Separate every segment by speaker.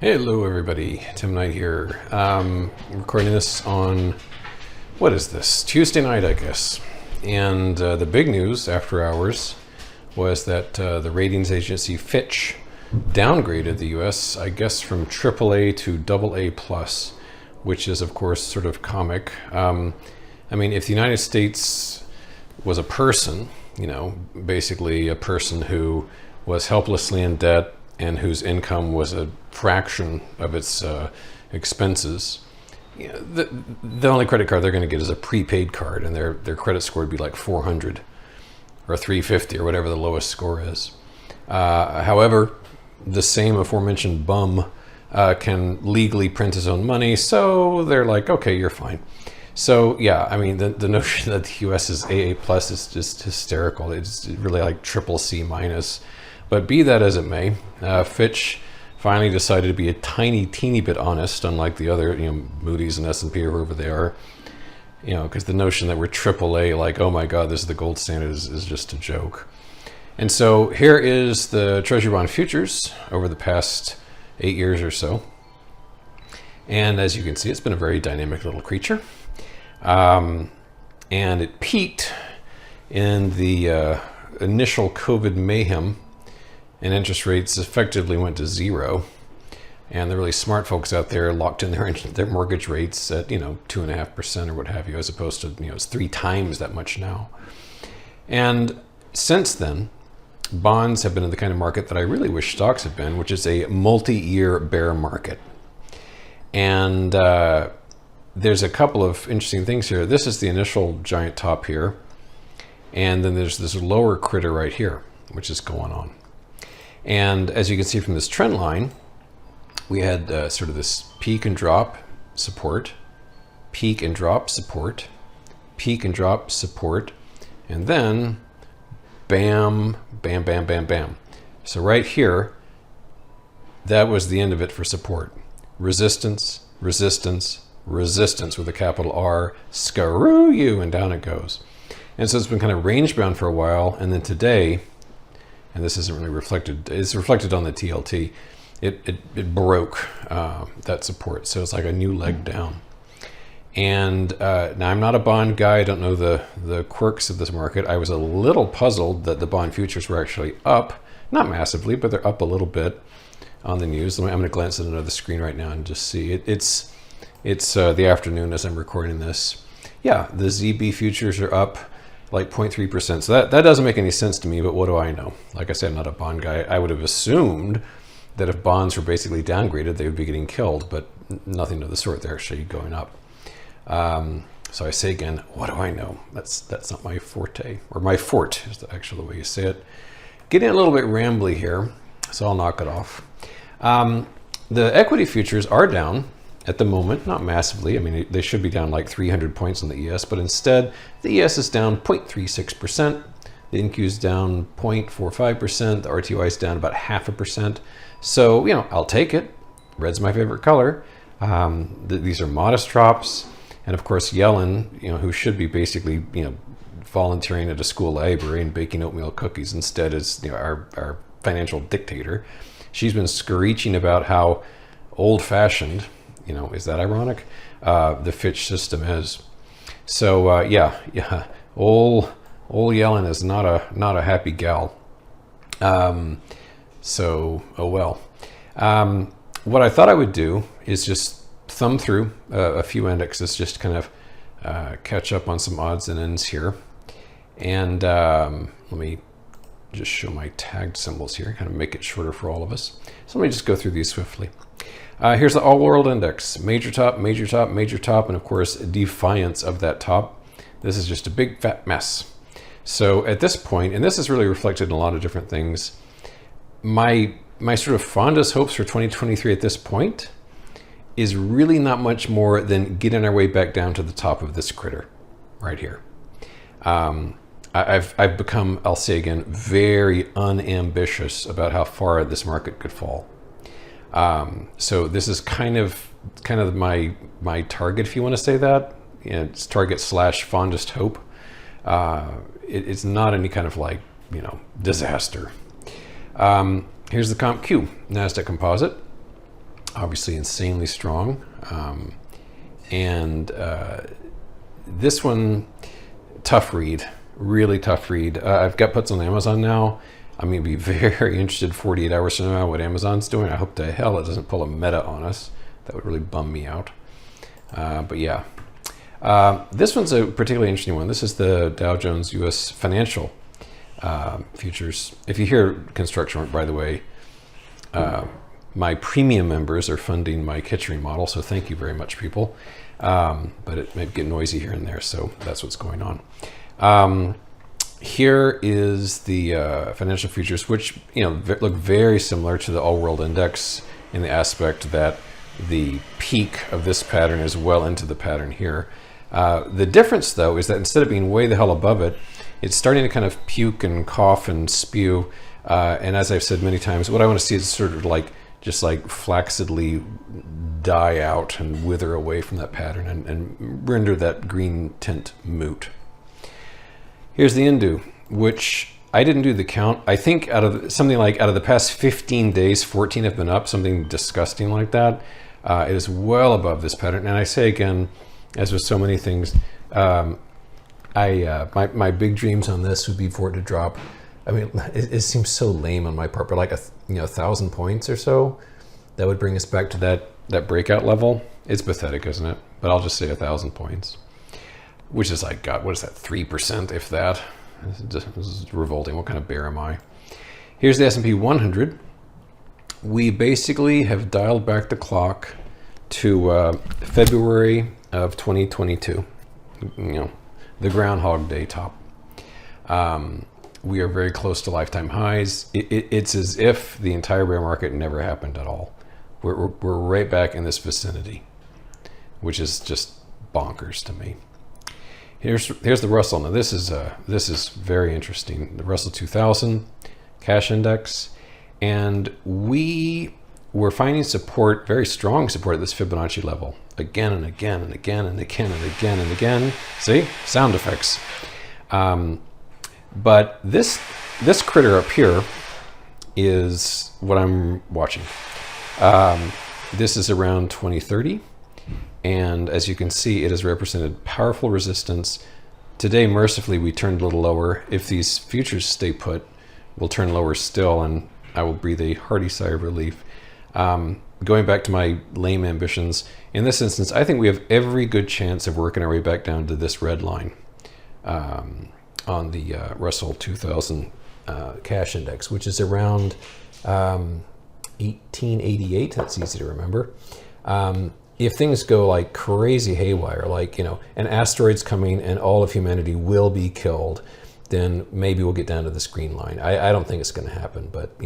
Speaker 1: Hello everybody, Tim Knight here. I'm recording this on, what is this, Tuesday night I guess. And the big news after hours was that the ratings agency Fitch downgraded the US, I guess from AAA to AA+, which is of course sort of comic. I mean, if the United States was a person, basically a person who was helplessly in debt and whose income was a fraction of its expenses, the only credit card they're going to get is a prepaid card, and their credit score would be like 400 or 350 or whatever the lowest score is. However, the same aforementioned bum can legally print his own money, so they're like, okay, you're fine. So yeah, I mean, the notion that the US is AA plus is just hysterical. It's really like triple C minus. But be that as it may, Fitch finally decided to be a teeny bit honest, unlike the other, Moody's and S&P or whoever they are. Because the notion that we're AAA, like, oh my God, this is the gold standard, is just a joke. And so here is the Treasury bond futures over the past 8 years or so. And as you can see, it's been a very dynamic little creature. And it peaked in the initial COVID mayhem, and interest rates effectively went to zero. And the really smart folks out there locked in their mortgage rates at 2.5% or what have you, as opposed to it's 3 times that much now. And since then, bonds have been in the kind of market that I really wish stocks had been, which is a multi-year bear market. And there's a couple of interesting things here. This is the initial giant top here, and then there's this lower critter right here, which is going on. And as you can see from this trend line, we had sort of this peak and drop support, peak and drop support, peak and drop support, and then bam, bam, bam, bam, bam. So right here, that was the end of it for support. Resistance, resistance, resistance with a capital R, screw you, and down it goes. And so it's been kind of range bound for a while, and then today, and this isn't really reflected, it's reflected on the TLT, it broke that support. So it's like a new leg down. And now I'm not a bond guy, I don't know the quirks of this market. I was a little puzzled that the bond futures were actually up, not massively, but they're up a little bit on the news. I'm going to glance at another screen right now and just see. It's the afternoon as I'm recording this. Yeah, the ZB futures are up like 0.3%. So that doesn't make any sense to me, but what do I know? Like I said, I'm not a bond guy. I would have assumed that if bonds were basically downgraded, they would be getting killed, but nothing of the sort. They're actually going up. So I say again, what do I know? That's not my forte, or my fort is actually the way you say it. Getting a little bit rambly here, so I'll knock it off. The equity futures are down at the moment, not massively. I mean, they should be down like 300 points on the ES, but instead the ES is down 0.36%. The NQ is down 0.45%. The RTY is down about 0.5%. So, I'll take it. Red's my favorite color. These are modest drops. And of course, Yellen, who should be basically, volunteering at a school library and baking oatmeal cookies instead is, our financial dictator. She's been screeching about how old-fashioned, is that ironic? The Fitch system is. So yeah, old Yellen is not a happy gal. So oh well. What I thought I would do is just thumb through a few indexes, just kind of catch up on some odds and ends here. And let me just show my tagged symbols here, kind of make it shorter for all of us. So let me just go through these swiftly. Here's the all world index, major top, major top, major top, and of course, defiance of that top. This is just a big fat mess. So at this point, and this is really reflected in a lot of different things, my sort of fondest hopes for 2023 at this point is really not much more than getting our way back down to the top of this critter right here. I've become, I'll say again, very unambitious about how far this market could fall. So this is kind of my target, if you want to say that. It's target / fondest hope. It's not any kind of disaster. Here's the Comp Q, NASDAQ Composite. obviously insanely strong. And this one, tough read, really tough read. I've got puts on Amazon now. I'm going to be very interested 48 hours from now what Amazon's doing. I hope to hell it doesn't pull a meta on us. That would really bum me out. But yeah, this one's a particularly interesting one. This is the Dow Jones US financial futures. If you hear construction work, by the way, my premium members are funding my kitchen model, so thank you very much, people. But it may get noisy here and there, so that's what's going on. Here is the financial futures, which look very similar to the all-world index in the aspect that the peak of this pattern is well into the pattern here. The difference, though, is that instead of being way the hell above it, it's starting to kind of puke and cough and spew. And as I've said many times, what I want to see is sort of just flaccidly die out and wither away from that pattern and render that green tint moot. Here's the Indu, which I didn't do the count. I think out of the past 15 days, 14 have been up, something disgusting like that. It is well above this pattern. And I say again, as with so many things, my big dreams on this would be for it to drop. I mean, it seems so lame on my part, but like 1,000 points or so, that would bring us back to that breakout level. It's pathetic, isn't it? But I'll just say 1,000 points, which is like, God, what is that? 3%, if that. This is revolting. What kind of bear am I? Here's the S&P 100. We basically have dialed back the clock to February of 2022. The Groundhog Day top. We are very close to lifetime highs. It's as if the entire bear market never happened at all. We're right back in this vicinity, which is just bonkers to me. Here's the Russell. Now this is very interesting. The Russell 2000 cash index, and we were finding support, very strong support at this Fibonacci level, again and again and again and again and again and again. See, sound effects. But this critter up here is what I'm watching. This is around 2030. And as you can see, it has represented powerful resistance. Today, mercifully, we turned a little lower. If these futures stay put, we'll turn lower still, and I will breathe a hearty sigh of relief. Going back to my lame ambitions, in this instance, I think we have every good chance of working our way back down to this red line on the Russell 2000 cash index, which is around 1888. That's easy to remember. If things go like crazy haywire, an asteroid's coming and all of humanity will be killed, then maybe we'll get down to this green line. I don't think it's going to happen, but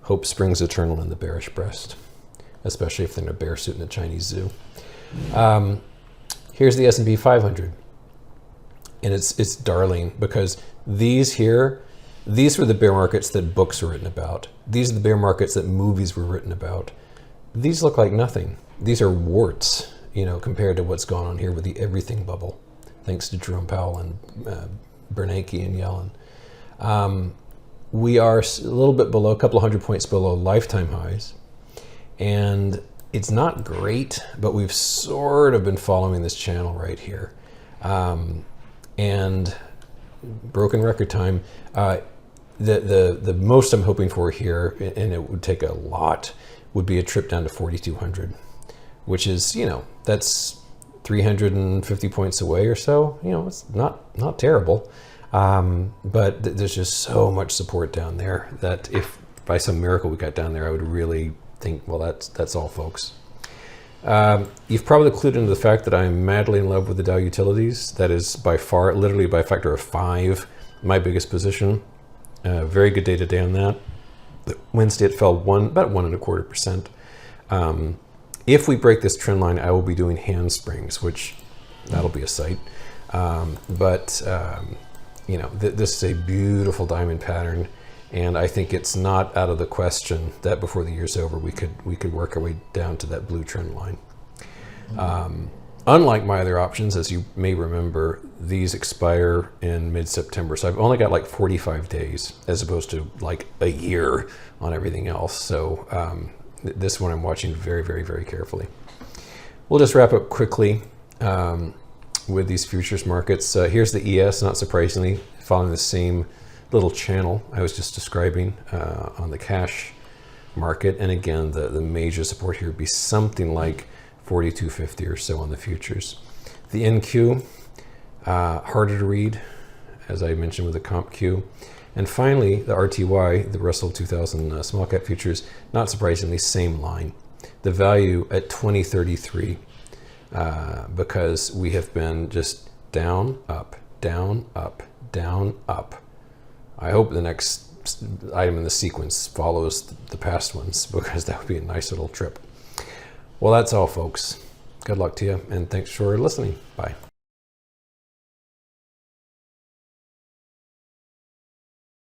Speaker 1: hope springs eternal in the bearish breast, especially if they're in a bear suit in a Chinese zoo. Here's the S&P 500, and it's darling because these were the bear markets that books were written about. These are the bear markets that movies were written about. These look like nothing. These are warts, compared to what's gone on here with the everything bubble, thanks to Jerome Powell and Bernanke and Yellen. We are a little bit below, a couple of 100 points below lifetime highs. And it's not great, but we've sort of been following this channel right here. And broken record time, the most I'm hoping for here, and it would take a lot, would be a trip down to 4,200, which is, that's 350 points away or so. It's not terrible. But there's just so much support down there that if by some miracle we got down there, I would really think, well, that's all, folks. You've probably clued into the fact that I'm madly in love with the Dow Utilities. That is by far, literally by a factor of 5, my biggest position. Very good day today on that. Wednesday it fell about 1.25%. If we break this trend line, I will be doing handsprings, which that'll be a sight. This is a beautiful diamond pattern, and I think it's not out of the question that before the year's over, we could work our way down to that blue trend line. Unlike my other options, as you may remember, these expire in mid-September. So I've only got like 45 days as opposed to like a year on everything else. So, this one I'm watching very, very, very carefully. We'll just wrap up quickly with these futures markets. Here's the ES, not surprisingly, following the same little channel I was just describing on the cash market. And again, the major support here would be something like 42.50 or so on the futures. The NQ, harder to read, as I mentioned with the comp Q. And finally, the RTY, the Russell 2000 small cap futures, not surprisingly, same line. The value at 2033, because we have been just down, up, down, up, down, up. I hope the next item in the sequence follows the past ones, because that would be a nice little trip. Well, that's all, folks. Good luck to you, and thanks for listening. Bye.